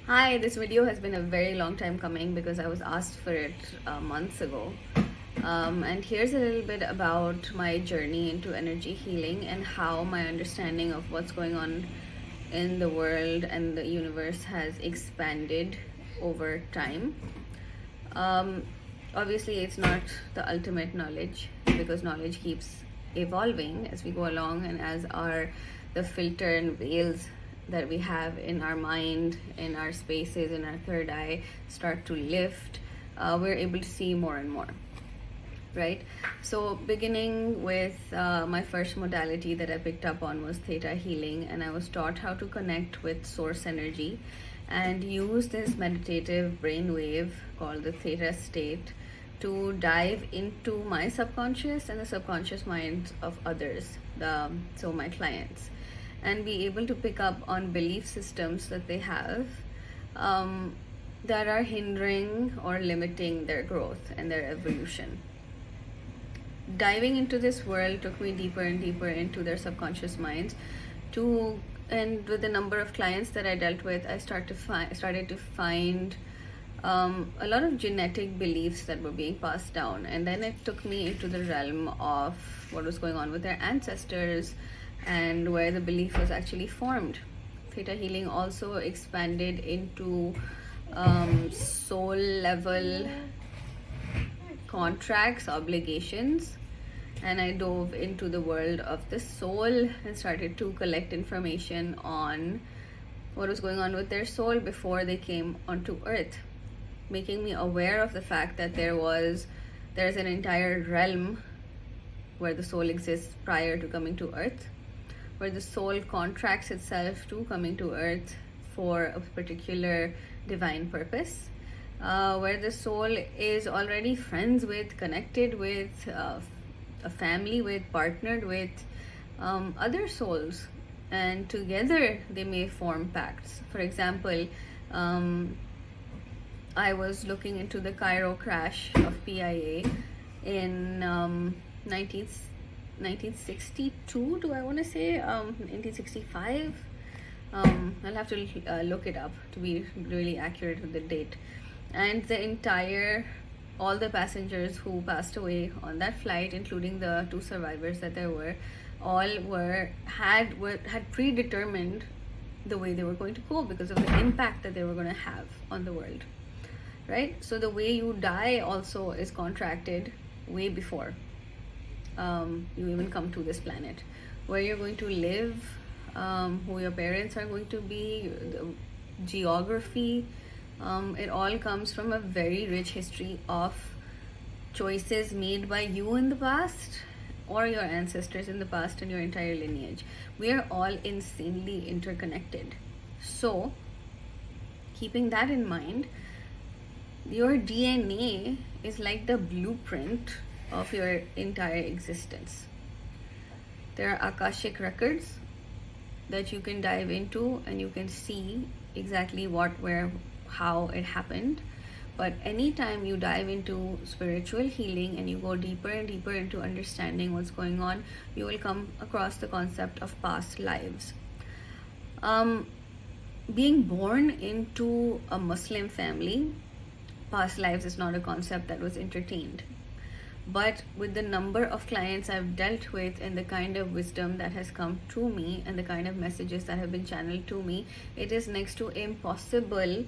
Hi, this video has been a very long time coming because I was asked for it months ago. And here's a little bit about my journey into energy healing and how my understanding of what's going on in the world and the universe has expanded over time. Um, Obviously, it's not the ultimate knowledge because knowledge keeps evolving as we go along, and as our the filter and veils that we have in our mind, in our spaces, in our third eye start to lift, we're able to see more and more. Right? So, beginning with my first modality that I picked up on was theta healing, and I was taught how to connect with source energy and use this meditative brainwave called the theta state to dive into my subconscious and the subconscious minds of others, so my clients, and be able to pick up on belief systems that they have that are hindering or limiting their growth and their evolution. Diving into this world took me deeper and deeper into their subconscious minds and with the number of clients that I dealt with, I started to find a lot of genetic beliefs that were being passed down, and then it took me into the realm of what was going on with their ancestors and where the belief was actually formed. Theta healing also expanded into soul level contracts, obligations, and I dove into the world of the soul and started to collect information on what was going on with their soul before they came onto earth, making me aware of the fact that there's an entire realm where the soul exists prior to coming to earth, where the soul contracts itself to coming to earth for a particular divine purpose, where the soul is already friends with, connected with, a family with, partnered with other souls, and together they may form pacts. For example, I was looking into the Cairo crash of PIA in 1962, do I want to say 1965. I'll have to look it up to be really accurate with the date. And all the passengers who passed away on that flight, including the two survivors that there were, had predetermined the way they were going to go because of the impact that they were going to have on the world. Right? So the way you die also is contracted way before you even come to this planet. Where you're going to live, who your parents are going to be, the geography, it all comes from a very rich history of choices made by you in the past or your ancestors in the past and your entire lineage. We are all insanely interconnected. So, keeping that in mind, your DNA is like the blueprint of your entire existence. There are Akashic records that you can dive into and you can see exactly what, where, how it happened. But anytime you dive into spiritual healing and you go deeper and deeper into understanding what's going on, you will come across the concept of past lives. Being born into a Muslim family, past lives is not a concept that was entertained. But with the number of clients I've dealt with and the kind of wisdom that has come to me and the kind of messages that have been channeled to me, it is next to impossible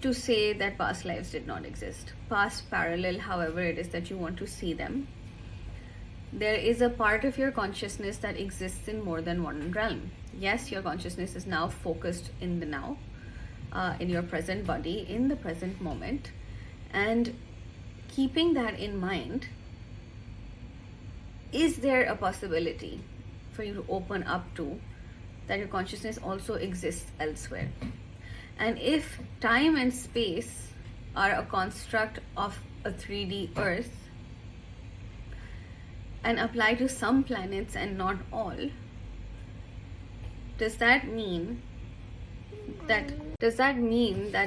to say that past lives did not exist. Past, parallel, however it is that you want to see them. There is a part of your consciousness that exists in more than one realm. Yes, your consciousness is now focused in the now, in your present body, in the present moment. And keeping that in mind, is there a possibility for you to open up to that your consciousness also exists elsewhere? And if time and space are a construct of a 3D Earth and apply to some planets and not all, does that mean that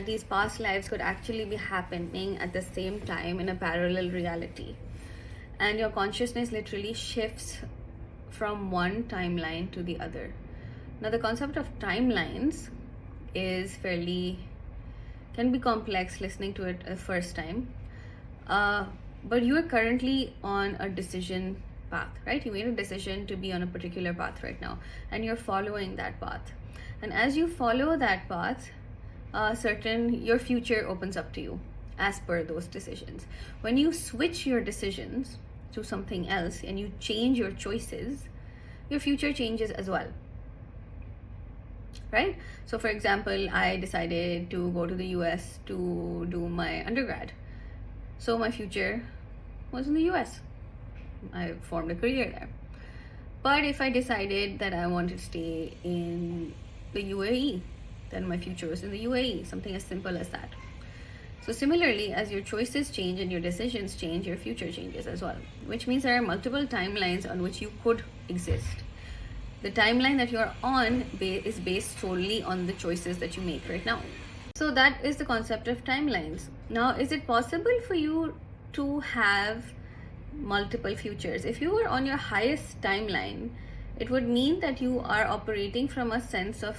these past lives could actually be happening at the same time in a parallel reality, and your consciousness literally shifts from one timeline to the other? Now, the concept of timelines can be complex listening to it a first time. But you are currently on a decision path, right? You made a decision to be on a particular path right now, and you're following that path. And as you follow that path, your future opens up to you as per those decisions. When you switch your decisions to something else and you change your choices, your future changes as well, right? So for example, I decided to go to the US to do my undergrad, so my future was in the US. I formed a career there. But if I decided that I wanted to stay in the UAE, then my future was in the UAE, something as simple as that. So similarly, as your choices change and your decisions change, your future changes as well, which means there are multiple timelines on which you could exist. The timeline that you're on is based solely on the choices that you make right now. So that is the concept of timelines. Now, is it possible for you to have multiple futures? If you were on your highest timeline, it would mean that you are operating from a sense of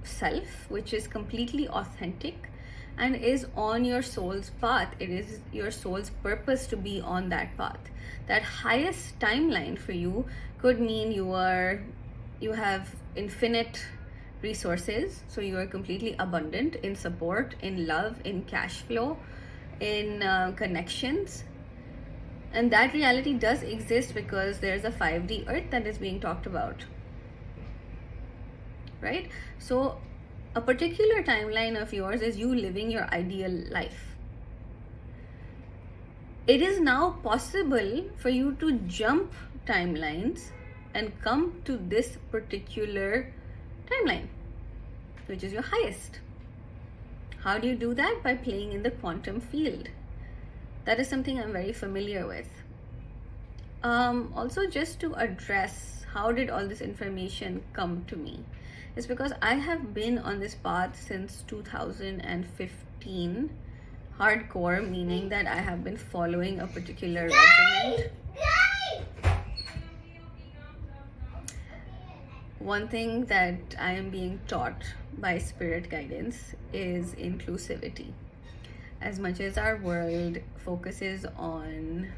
self, which is completely authentic and is on your soul's path. It is your soul's purpose to be on that path. That highest timeline for you could mean you have infinite resources, so you are completely abundant in support, in love, in cash flow, in connections. And that reality does exist because there's a 5D earth that is being talked about, right? So a particular timeline of yours is you living your ideal life. It is now possible for you to jump timelines and come to this particular timeline, which is your highest. How do you do that? By playing in the quantum field. That is something I'm very familiar with. Also, just to address how did all this information come to me, is because I have been on this path since 2015, hardcore, meaning that I have been following a particular regimen. One thing that I am being taught by spirit guidance is inclusivity. As much as our world focuses on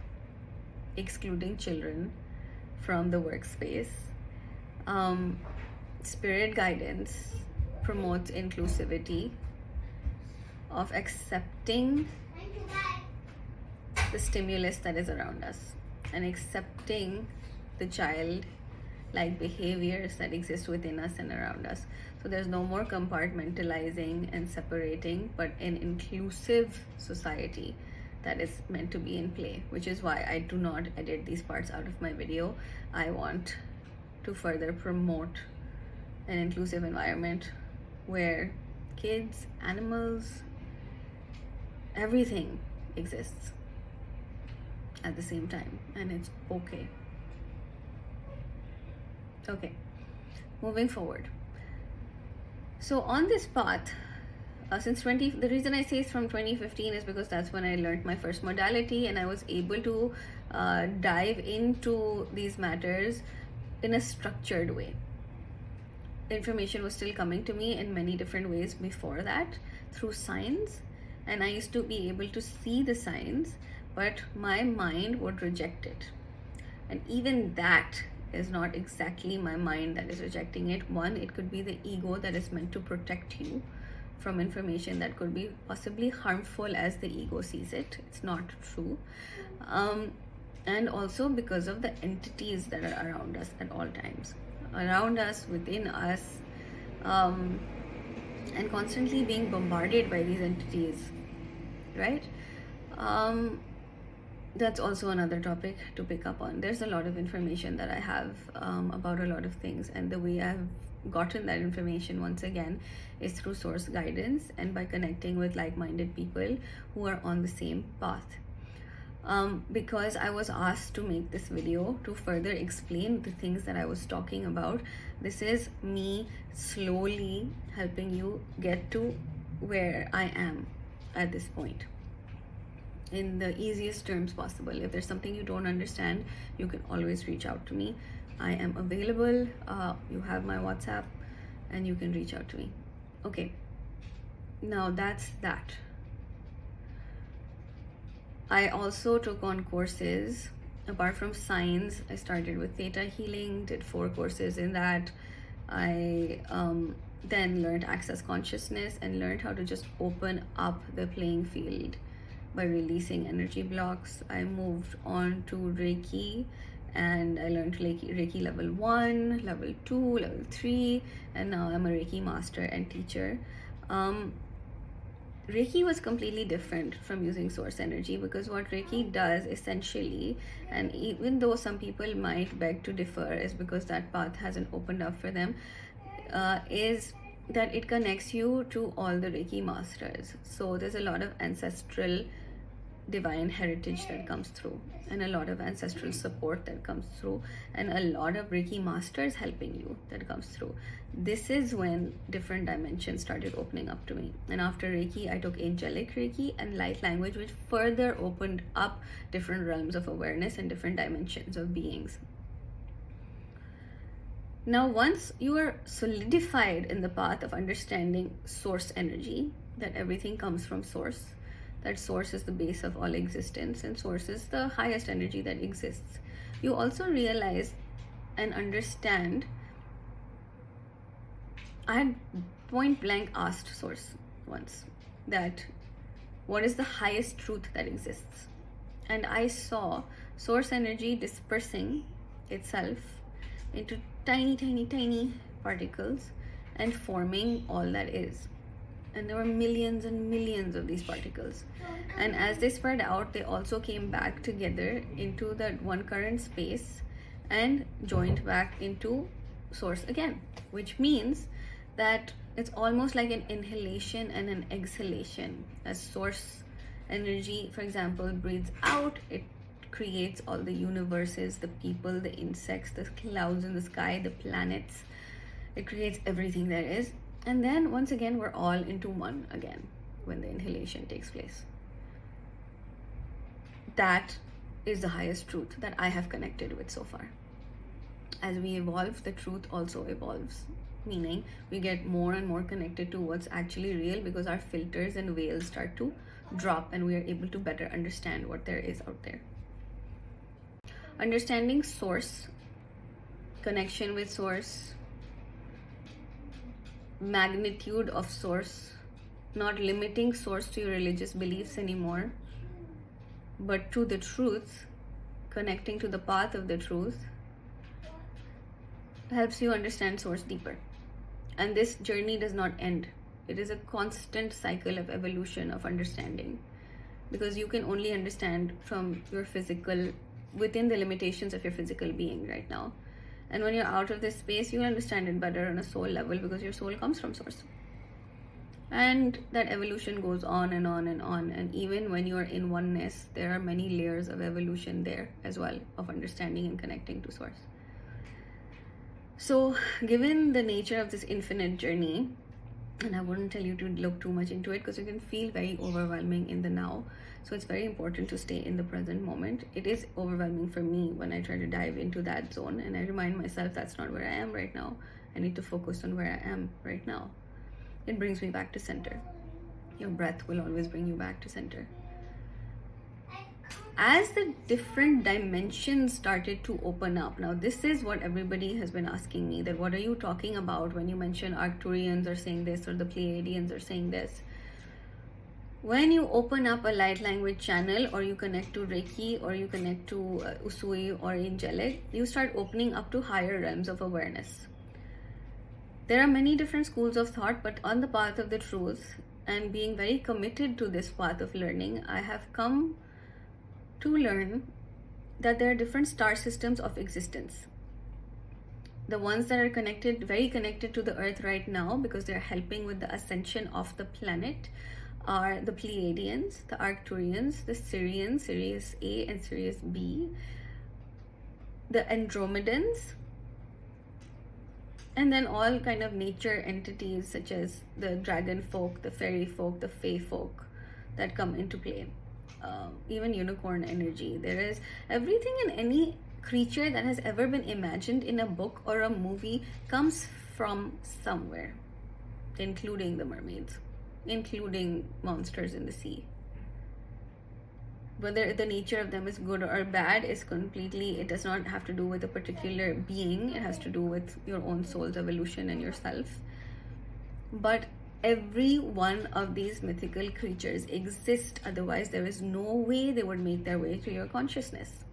excluding children from the workspace, spirit guidance promotes inclusivity of accepting the stimulus that is around us and accepting the child like behaviors that exist within us and around us. So there's no more compartmentalizing and separating, but an inclusive society that is meant to be in play, which is why I do not edit these parts out of my video. I want to further promote an inclusive environment where kids, animals, everything exists at the same time, and it's okay. Okay, moving forward. So on this path, the reason I say it's from 2015 is because that's when I learned my first modality, and I was able to dive into these matters in a structured way. Information was still coming to me in many different ways before that, through signs, and I used to be able to see the signs, but my mind would reject it. And even that is not exactly my mind that is rejecting it. One, it could be the ego that is meant to protect you from information that could be possibly harmful as the ego sees it. It's not true. And also because of the entities that are around us at all times, around us, within us, and constantly being bombarded by these entities, right? That's also another topic to pick up on. There's a lot of information that I have about a lot of things, and the way I've gotten that information, once again, is through source guidance and by connecting with like-minded people who are on the same path. Because I was asked to make this video to further explain the things that I was talking about. This is me slowly helping you get to where I am at this point in the easiest terms possible. If there's something you don't understand, you can always reach out to me. I am available. You have my WhatsApp, and you can reach out to me. Okay, now that's that. I also took on courses. Apart from science, I started with theta healing, did 4 courses in that. I then learned access consciousness and learned how to just open up the playing field by releasing energy blocks. I moved on to Reiki, and I learned Reiki level 1, level 2, level 3, and now I'm a Reiki master and teacher. Reiki was completely different from using source energy, because what Reiki does essentially, and even though some people might beg to differ, is because that path hasn't opened up for them, is that it connects you to all the Reiki masters. So there's a lot of ancestral divine heritage that comes through, and a lot of ancestral support that comes through, and a lot of Reiki masters helping you that comes through. This is when different dimensions started opening up to me. And after Reiki, I took angelic Reiki and light language, which further opened up different realms of awareness and different dimensions of beings. Now, once you are solidified in the path of understanding source energy, that everything comes from source, that source is the base of all existence, and source is the highest energy that exists, you also realize and understand. I had point blank asked source once that what is the highest truth that exists, and I saw source energy dispersing itself into tiny particles and forming all that is. And there were millions and millions of these particles, and as they spread out, they also came back together into that one current space and joined back into source again, which means that it's almost like an inhalation and an exhalation. As source energy, for example, breathes out, it creates all the universes, the people, the insects, the clouds in the sky, the planets. It creates everything there is. And then once again, we're all into one again when the inhalation takes place. That is the highest truth that I have connected with so far. As we evolve, the truth also evolves, meaning we get more and more connected to what's actually real, because our filters and veils start to drop and we are able to better understand what there is out there. Understanding source, connection with source, magnitude of source, not limiting source to your religious beliefs anymore, but to the truth, connecting to the path of the truth, helps you understand source deeper. And this journey does not end. It is a constant cycle of evolution of understanding, because you can only understand from your physical, within the limitations of your physical being right now. And when you're out of this space, you understand it better on a soul level, because your soul comes from source. And that evolution goes on and on and on. And even when you are in oneness, there are many layers of evolution there as well, of understanding and connecting to source. So given the nature of this infinite journey, and I wouldn't tell you to look too much into it, because it can feel very overwhelming in the now. So it's very important to stay in the present moment. It is overwhelming for me when I try to dive into that zone, and I remind myself that's not where I am right now. I need to focus on where I am right now. It brings me back to center. Your breath will always bring you back to center. As the different dimensions started to open up, now this is what everybody has been asking me, that what are you talking about when you mention Arcturians are saying this, or the Pleiadians are saying this? When you open up a light language channel, or you connect to Reiki, or you connect to Usui or Angelic, you start opening up to higher realms of awareness. There are many different schools of thought, but on the path of the truth, and being very committed to this path of learning, I have come to learn that there are different star systems of existence. The ones that are connected, very connected to the earth right now, because they're helping with the ascension of the planet, are the Pleiadians, the Arcturians, the Sirians, Sirius A and Sirius B, the Andromedans, and then all kind of nature entities such as the dragon folk, the fairy folk, the fae folk that come into play. Even unicorn energy. There is everything, and any creature that has ever been imagined in a book or a movie comes from somewhere. including the mermaids, including monsters in the sea. Whether the nature of them is good or bad is completely, it does not have to do with a particular being. It has to do with your own soul's evolution and yourself. But every one of these mythical creatures exist, otherwise there is no way they would make their way to your consciousness.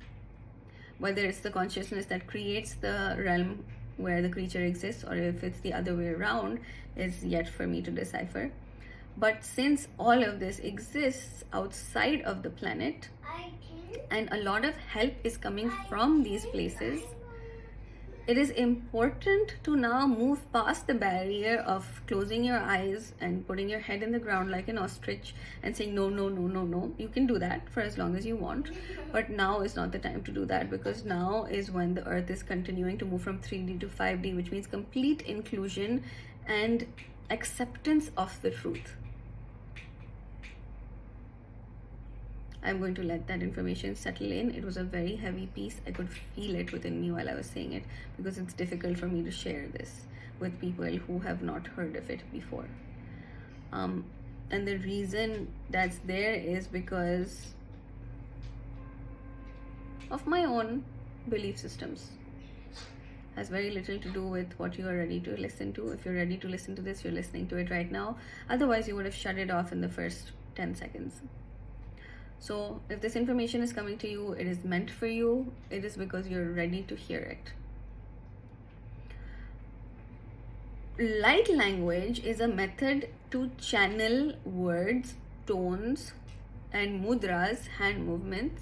Whether it's the consciousness that creates the realm where the creature exists, or if it's the other way around, is yet for me to decipher. But since all of this exists outside of the planet, and a lot of help is coming from these places, it is important to now move past the barrier of closing your eyes and putting your head in the ground like an ostrich and saying no, no, no, no, no. You can do that for as long as you want, but now is not the time to do that, because now is when the earth is continuing to move from 3D to 5D, which means complete inclusion and acceptance of the truth. I'm going to let that information settle in. It was a very heavy piece. I could feel it within me while I was saying it, because it's difficult for me to share this with people who have not heard of it before. And the reason that's there is because of my own belief systems. Has very little to do with what you are ready to listen to. If you're ready to listen to this, you're listening to it right now. Otherwise, you would have shut it off in the first 10 seconds. So if this information is coming to you, it is meant for you. It is because you're ready to hear it. Light language is a method to channel words, tones, and mudras, hand movements,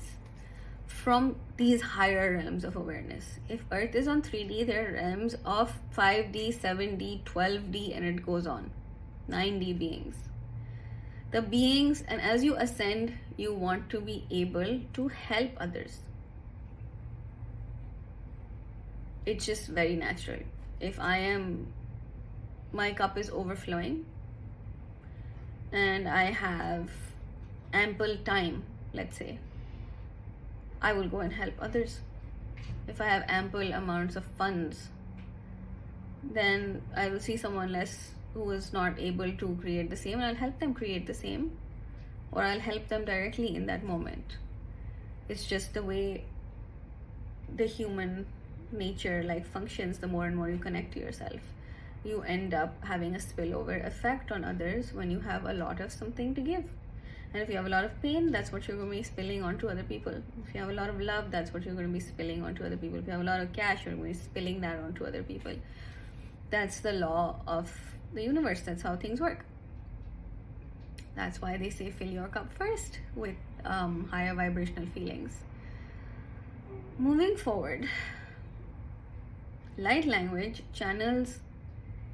from these higher realms of awareness. If Earth is on 3D, there are realms of 5D, 7D, 12D, and it goes on. 9D beings. The beings, and as you ascend, you want to be able to help others. It's just very natural. If my cup is overflowing and I have ample time, let's say, I will go and help others. If I have ample amounts of funds, then I will see someone less who is not able to create the same, and I'll help them create the same, or I'll help them directly in that moment. It's just the way the human nature functions. The more and more you connect to yourself, you end up having a spillover effect on others when you have a lot of something to give. And if you have a lot of pain, that's what you're going to be spilling onto other people. If you have a lot of love, that's what you're going to be spilling onto other people. If you have a lot of cash, you're going to be spilling that onto other people. That's the law of the universe. That's how things work. That's why they say fill your cup first with higher vibrational feelings. Moving forward, light language channels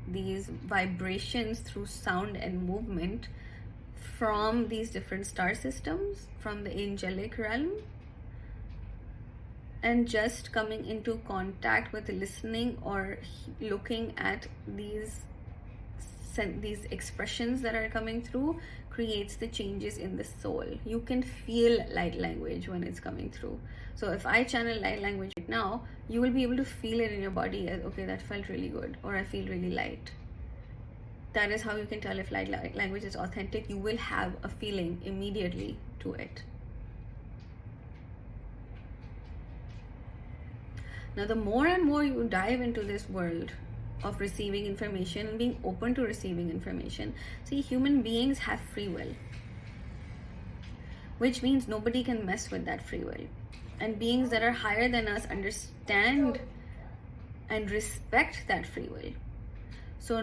these vibrations through sound and movement from these different star systems, from the angelic realm, and just coming into contact with listening or looking at these expressions that are coming through creates the changes in the soul. You can feel light language when it's coming through. So if I channel light language right now, you will be able to feel it in your body as, okay, that felt really good, or I feel really light. That is how you can tell if light language is authentic. You will have a feeling immediately to it. Now, the more and more you dive into this world of receiving information and being open to receiving information, see, human beings have free will, which means nobody can mess with that free will. And beings that are higher than us understand and respect that free will. So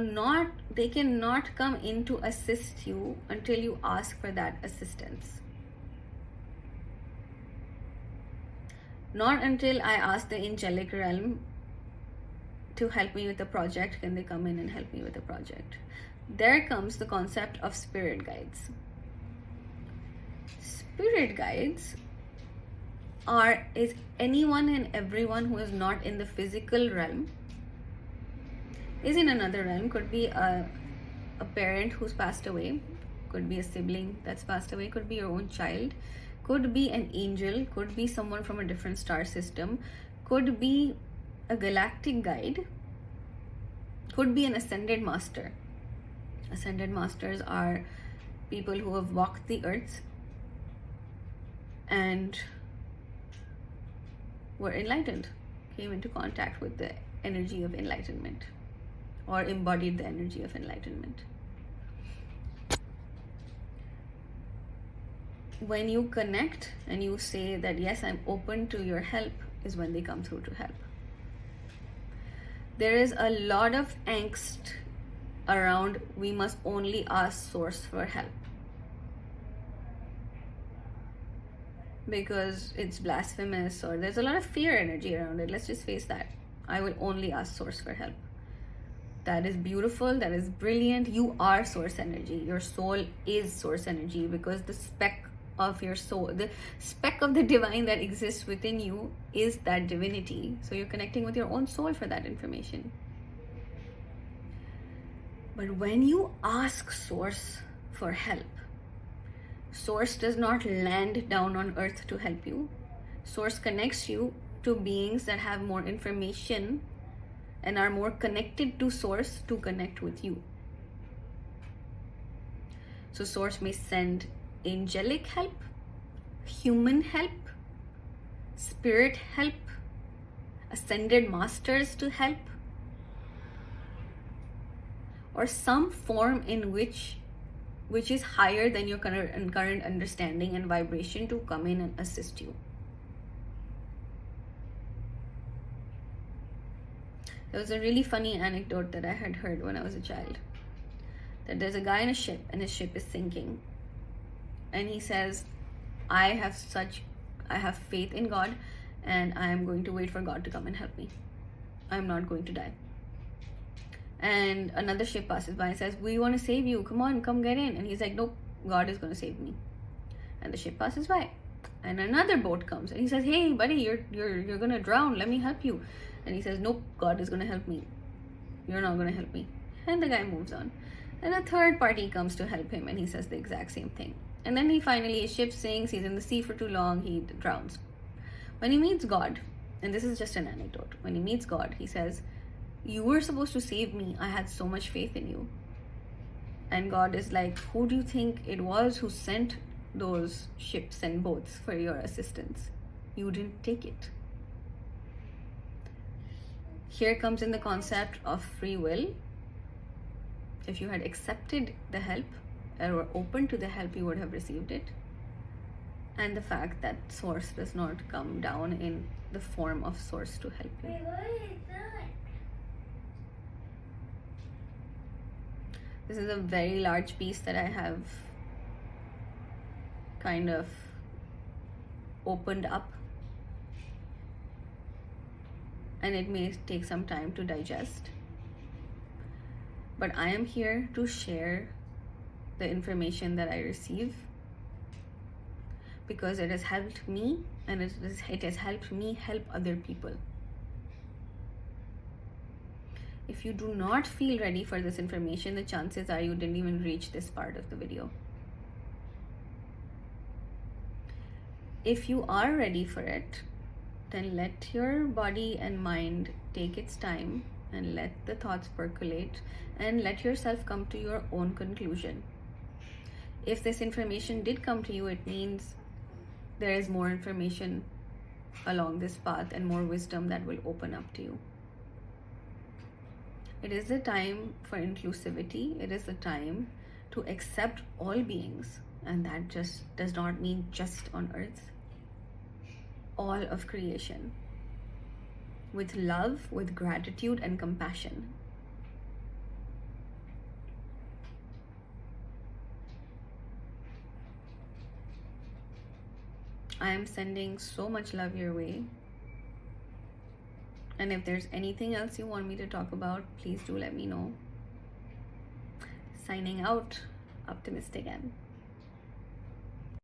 they cannot come in to assist you until you ask for that assistance. Not until I ask the angelic realm to help me with the project can they come in and help me with the project. There comes the concept of spirit guides. Spirit guides is anyone and everyone who is not in the physical realm, is in another realm. Could be a parent who's passed away, could be a sibling that's passed away, could be your own child, could be an angel, could be someone from a different star system, could be a galactic guide, could be an ascended master. Ascended masters are people who have walked the earth and were enlightened, came into contact with the energy of enlightenment, or embodied the energy of enlightenment. When you connect and you say that, yes, I'm open to your help, is when they come through to help. There is a lot of angst around we must only ask source for help because it's blasphemous, or there's a lot of fear energy around it. Let's just face that. I will only ask source for help. That is beautiful, that is brilliant. You are source energy. Your soul is source energy, because the speck of your soul, the speck of the divine that exists within you is that divinity. So you're connecting with your own soul for that information. But when you ask source for help, source does not land down on earth to help you. Source connects you to beings that have more information and are more connected to source to connect with you. So source may send angelic help, human help, spirit help, ascended masters to help, or some form in which is higher than your current understanding and vibration to come in and assist you. There was a really funny anecdote that I had heard when I was a child, that there's a guy in a ship and his ship is sinking, and he says, I have faith in God, and I am going to wait for God to come and help me. I'm not going to die. And another ship passes by and says, we want to save you, come on, come get in. And he's like, nope, God is going to save me. And the ship passes by, and another boat comes and he says, hey buddy, you're gonna drown, let me help you. And he says, nope, God is gonna help me, you're not gonna help me. And the guy moves on. And a third party comes to help him, and he says the exact same thing. And then his ship sinks, he's in the sea for too long, he drowns. When he meets God, and this is just an anecdote, when he meets God, he says, you were supposed to save me, I had so much faith in you. And God is like, who do you think it was who sent those ships and boats for your assistance? You didn't take it. Here comes in the concept of free will. If you had accepted the help or were open to the help, you would have received it. And the fact that source does not come down in the form of source to help you. This is a very large piece that I have kind of opened up, and it may take some time to digest, but I am here to share the information that I receive, because it has helped me, and it has helped me help other people. If you do not feel ready for this information, the chances are you didn't even reach this part of the video. If you are ready for it, then let your body and mind take its time and let the thoughts percolate and let yourself come to your own conclusion. If this information did come to you, it means there is more information along this path and more wisdom that will open up to you. It is the time for inclusivity. It is the time to accept all beings, and that just does not mean just on earth. All of creation, with love, with gratitude and compassion. I am sending so much love your way. And if there's anything else you want me to talk about, please do let me know. Signing out, Optimist again.